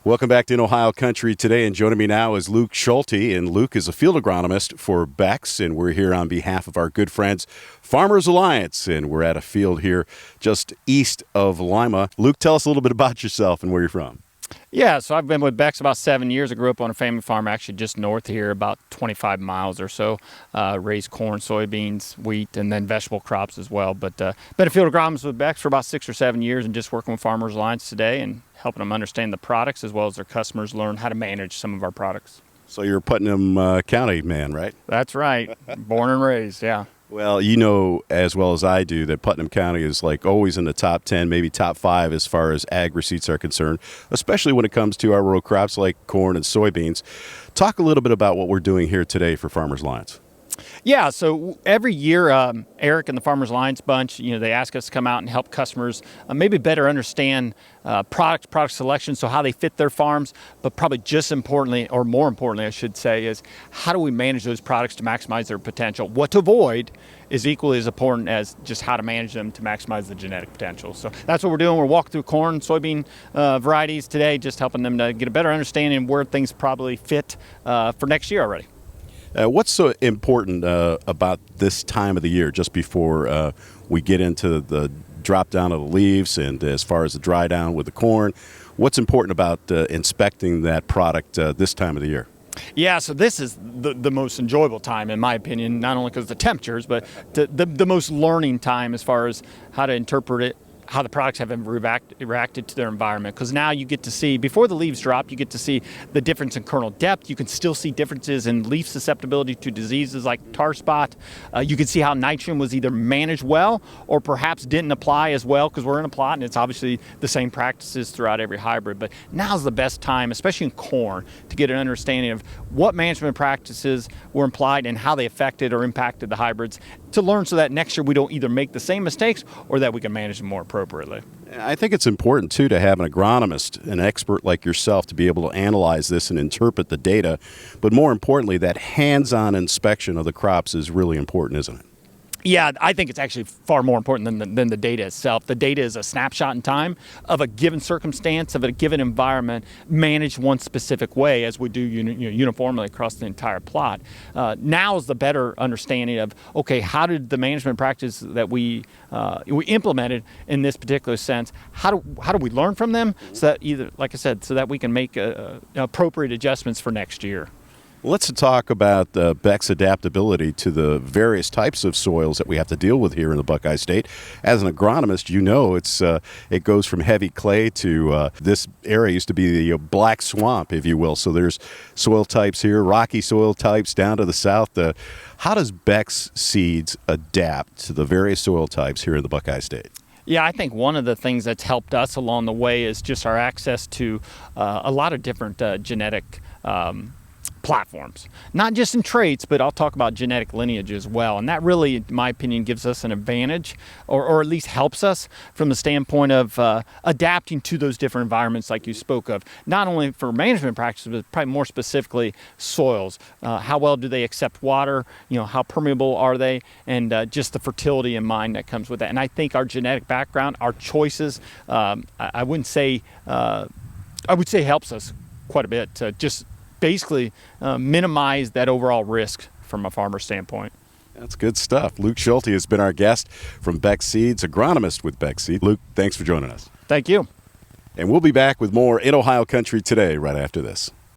Welcome back to In Ohio Country Today, and joining me now is Luke Schulte, and Luke is a field agronomist for Beck's, and we're here on behalf of our good friends, Farmers Alliance, and we're at a field here just east of Lima. Luke, tell us a little bit about yourself and where you're from. Yeah, so I've been with Beck's about 7 years. I grew up on a family farm actually just north here, about 25 miles or so. Raised corn, soybeans, wheat, and then vegetable crops as well. But been a field agronomist with Beck's for about 6 or 7 years and just working with Farmers Alliance today and helping them understand the products as well as their customers learn how to manage some of our products. So you're a Putnam County man, right? That's right. Born and raised, yeah. Well, you know as well as I do that Putnam County is like always in the top 10, maybe top 5 as far as ag receipts are concerned, especially when it comes to our row crops like corn and soybeans. Talk a little bit about what we're doing here today for Farmers Alliance. Yeah, so every year, Eric and the Farmers Alliance bunch, they ask us to come out and help customers maybe better understand product selection, so how they fit their farms, but probably just importantly, or more importantly, I should say, is how do we manage those products to maximize their potential? What to avoid is equally as important as just how to manage them to maximize the genetic potential. So that's what we're doing. We're walking through corn, soybean varieties today, just helping them to get a better understanding of where things probably fit for next year already. What's so important about this time of the year, just before we get into the drop down of the leaves and as far as the dry down with the corn? What's important about inspecting that product this time of the year? Yeah, so this is the most enjoyable time, in my opinion, not only because of the temperatures, but the most learning time as far as how to interpret it, how the products have reacted to their environment. Because now you get to see, before the leaves drop, you get to see the difference in kernel depth. You can still see differences in leaf susceptibility to diseases like tar spot. You can see how nitrogen was either managed well or perhaps didn't apply as well, because we're in a plot and it's obviously the same practices throughout every hybrid. But now's the best time, especially in corn, to get an understanding of what management practices were implied and how they affected or impacted the hybrids, to learn so that next year we don't either make the same mistakes or that we can manage them more appropriately. I think it's important, too, to have an agronomist, an expert like yourself, to be able to analyze this and interpret the data. But more importantly, that hands-on inspection of the crops is really important, isn't it? Yeah, I think it's actually far more important than the data itself. The data is a snapshot in time of a given circumstance, of a given environment, managed one specific way, as we do uniformly across the entire plot. Now is the better understanding of, okay, how did the management practice that we implemented in this particular sense, how do we learn from them, so that either, like I said, so that we can make appropriate adjustments for next year. Let's talk about Beck's adaptability to the various types of soils that we have to deal with here in the Buckeye State. As an agronomist, you know it goes from heavy clay to this area used to be the black swamp, if you will. So there's soil types here, rocky soil types down to the south. How does Beck's seeds adapt to the various soil types here in the Buckeye State? Yeah, I think one of the things that's helped us along the way is just our access to a lot of different genetic platforms, not just in traits, but I'll talk about genetic lineage as well. And that really, in my opinion, gives us an advantage, or at least helps us from the standpoint of adapting to those different environments like you spoke of, not only for management practices, but probably more specifically soils. How well do they accept water? How permeable are they? And just the fertility in mind that comes with that. And I think our genetic background, our choices, I would say helps us quite a bit to just basically minimize that overall risk from a farmer standpoint. That's good stuff. Luke Schulte has been our guest from Beck Seeds, agronomist with Beck Seeds. Luke, thanks for joining us. Thank you. And we'll be back with more In Ohio Country Today right after this.